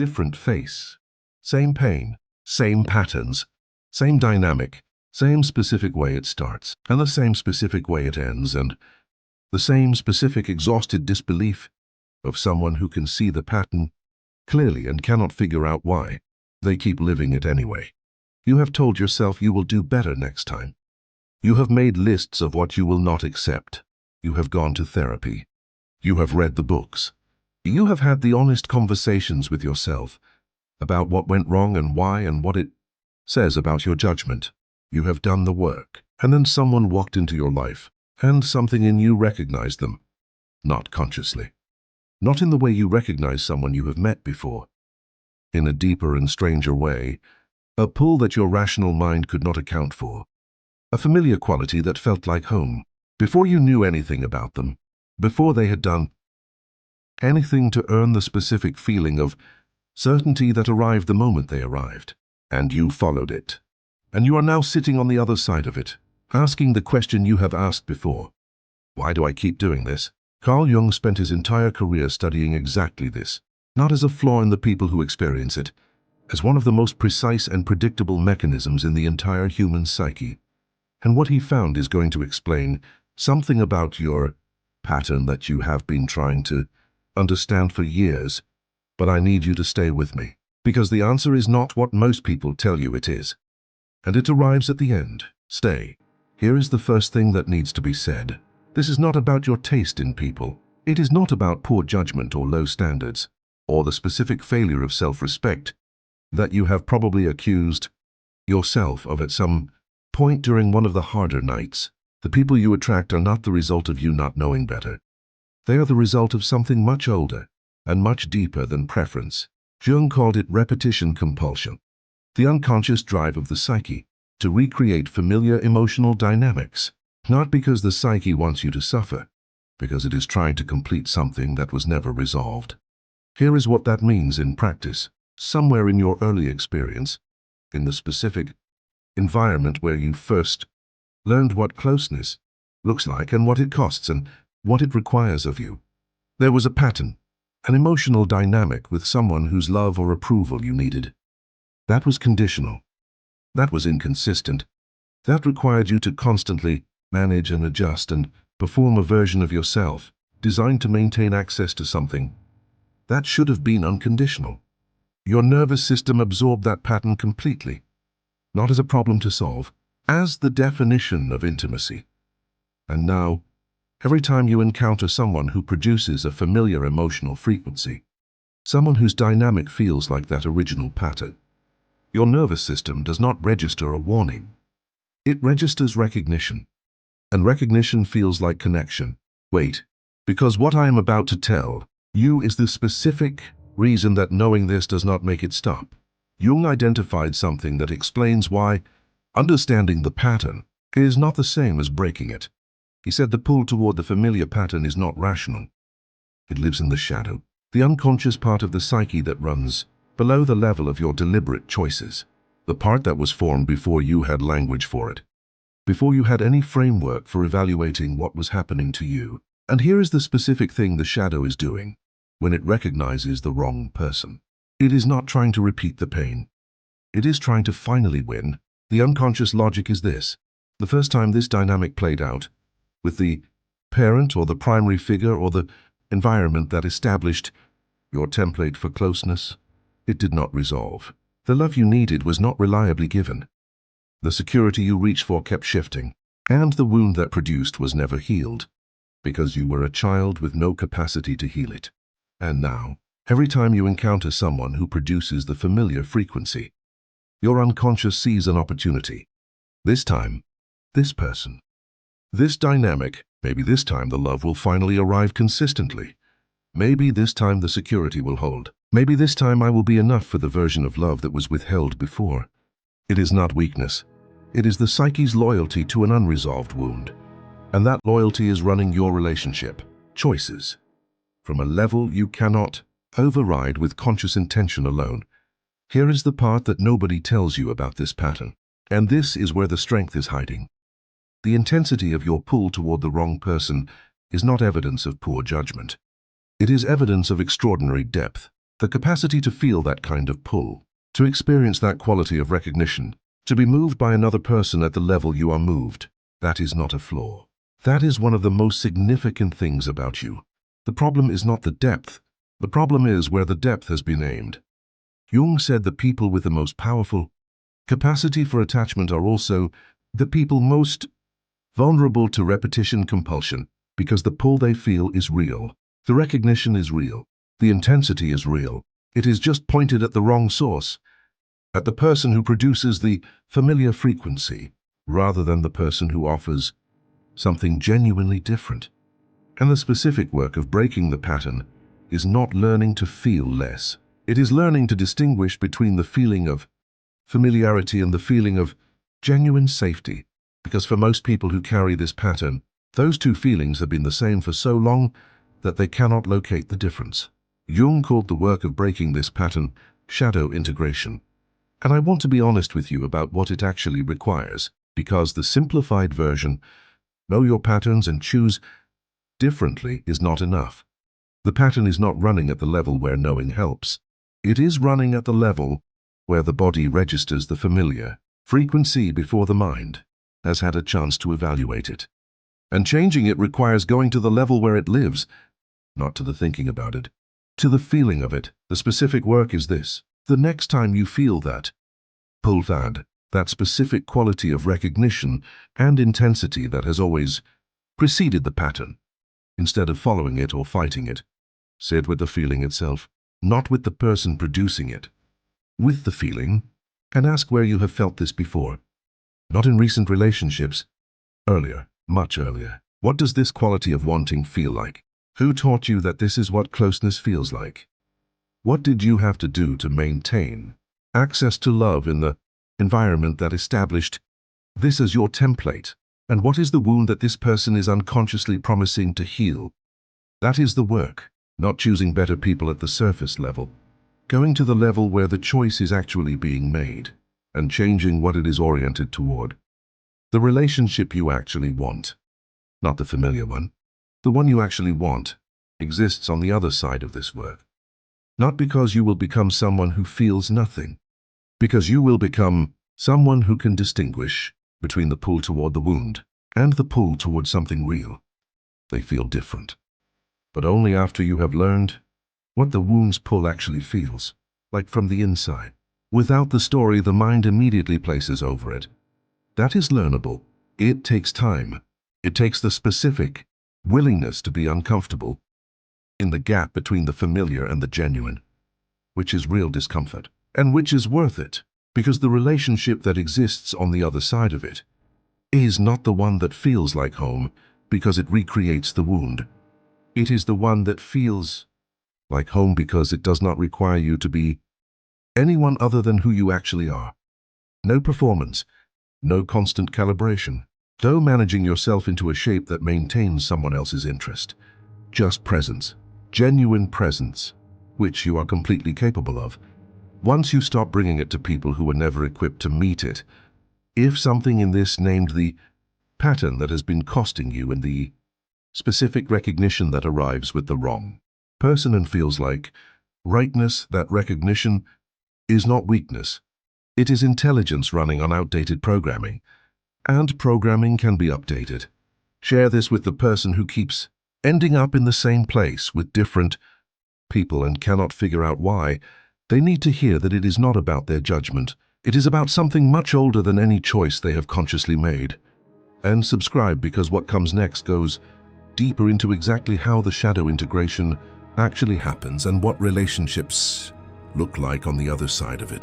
different face. Same pain, same patterns, same dynamic, same specific way it starts, and the same specific way it ends, and the same specific exhausted disbelief of someone who can see the pattern clearly and cannot figure out why. They keep living it anyway. You have told yourself you will do better next time. You have made lists of what you will not accept. You have gone to therapy. You have read the books. You have had the honest conversations with yourself about what went wrong and why and what it says about your judgment. You have done the work. And then someone walked into your life, and something in you recognized them. Not consciously. Not in the way you recognize someone you have met before. In a deeper and stranger way, a pull that your rational mind could not account for. A familiar quality that felt like home, before you knew anything about them, before they had done anything to earn the specific feeling of certainty that arrived the moment they arrived. And you followed it. And you are now sitting on the other side of it, asking the question you have asked before. Why do I keep doing this? Carl Jung spent his entire career studying exactly this, not as a flaw in the people who experience it, as one of the most precise and predictable mechanisms in the entire human psyche. And what he found is going to explain something about your pattern that you have been trying to understand for years. But I need you to stay with me, because the answer is not what most people tell you it is. And it arrives at the end. Stay. Here is the first thing that needs to be said. This is not about your taste in people. It is not about poor judgment or low standards, or the specific failure of self-respect that you have probably accused yourself of at some point during one of the harder nights. The people you attract are not the result of you not knowing better. They are the result of something much older and much deeper than preference. Jung called it repetition compulsion, the unconscious drive of the psyche to recreate familiar emotional dynamics, not because the psyche wants you to suffer, because it is trying to complete something that was never resolved. Here is what that means in practice. Somewhere in your early experience, in the specific environment where you first learned what closeness looks like and what it costs and what it requires of you, there was a pattern, an emotional dynamic with someone whose love or approval you needed. That was conditional. That was inconsistent. That required you to constantly manage and adjust and perform a version of yourself designed to maintain access to something that should have been unconditional. Your nervous system absorbed that pattern completely, not as a problem to solve, as the definition of intimacy. And now, every time you encounter someone who produces a familiar emotional frequency, someone whose dynamic feels like that original pattern, your nervous system does not register a warning. It registers recognition. And recognition feels like connection. Wait, because what I am about to tell you is the specific reason that knowing this does not make it stop. Jung identified something that explains why understanding the pattern is not the same as breaking it. He said the pull toward the familiar pattern is not rational. It lives in the shadow, the unconscious part of the psyche that runs below the level of your deliberate choices, the part that was formed before you had language for it, before you had any framework for evaluating what was happening to you. And here is the specific thing the shadow is doing when it recognizes the wrong person. It is not trying to repeat the pain. It is trying to finally win. The unconscious logic is this. The first time this dynamic played out, with the parent or the primary figure or the environment that established your template for closeness, it did not resolve. The love you needed was not reliably given. The security you reached for kept shifting, and the wound that produced was never healed, because you were a child with no capacity to heal it. And now, every time you encounter someone who produces the familiar frequency, your unconscious sees an opportunity. This time, this person, this dynamic, maybe this time the love will finally arrive consistently. Maybe this time the security will hold. Maybe this time I will be enough for the version of love that was withheld before. It is not weakness. It is the psyche's loyalty to an unresolved wound. And that loyalty is running your relationship, choices, from a level you cannot override with conscious intention alone. Here is the part that nobody tells you about this pattern. And this is where the strength is hiding. The intensity of your pull toward the wrong person is not evidence of poor judgment. It is evidence of extraordinary depth. The capacity to feel that kind of pull, to experience that quality of recognition, to be moved by another person at the level you are moved, that is not a flaw. That is one of the most significant things about you. The problem is not the depth. The problem is where the depth has been aimed. Jung said the people with the most powerful capacity for attachment are also the people most vulnerable to repetition compulsion, because the pull they feel is real. The recognition is real. The intensity is real. It is just pointed at the wrong source, at the person who produces the familiar frequency, rather than the person who offers something genuinely different. And the specific work of breaking the pattern is not learning to feel less. It is learning to distinguish between the feeling of familiarity and the feeling of genuine safety. Because for most people who carry this pattern, those two feelings have been the same for so long that they cannot locate the difference. Jung called the work of breaking this pattern shadow integration. And I want to be honest with you about what it actually requires, because the simplified version, know your patterns and choose differently, is not enough. The pattern is not running at the level where knowing helps. It is running at the level where the body registers the familiar frequency before the mind has had a chance to evaluate it. And changing it requires going to the level where it lives, not to the thinking about it, to the feeling of it. The specific work is this. The next time you feel that pull, that specific quality of recognition and intensity that has always preceded the pattern, instead of following it or fighting it, sit with the feeling itself, not with the person producing it. With the feeling, and ask where you have felt this before. Not in recent relationships. Earlier, much earlier. What does this quality of wanting feel like? Who taught you that this is what closeness feels like? What did you have to do to maintain access to love in the environment that established this as your template? And what is the wound that this person is unconsciously promising to heal? That is the work, not choosing better people at the surface level. Going to the level where the choice is actually being made, and changing what it is oriented toward. The relationship you actually want, not the familiar one. The one you actually want exists on the other side of this work. Not because you will become someone who feels nothing, because you will become someone who can distinguish between the pull toward the wound and the pull toward something real. They feel different, but only after you have learned what the wound's pull actually feels like from the inside. Without the story the mind immediately places over it. That is learnable. It takes time. It takes the specific willingness to be uncomfortable in the gap between the familiar and the genuine, which is real discomfort, and which is worth it, because the relationship that exists on the other side of it is not the one that feels like home because it recreates the wound. It is the one that feels like home because it does not require you to be anyone other than who you actually are. No performance, no constant calibration, no managing yourself into a shape that maintains someone else's interest. Just presence, genuine presence, which you are completely capable of. Once you stop bringing it to people who were never equipped to meet it, if something in this named the pattern that has been costing you and the specific recognition that arrives with the wrong person and feels like rightness, that recognition is not weakness. It is intelligence running on outdated programming. And programming can be updated. Share this with the person who keeps ending up in the same place with different people and cannot figure out why. They need to hear that it is not about their judgment. It is about something much older than any choice they have consciously made. And subscribe, because what comes next goes deeper into exactly how the shadow integration actually happens and what relationships look like on the other side of it.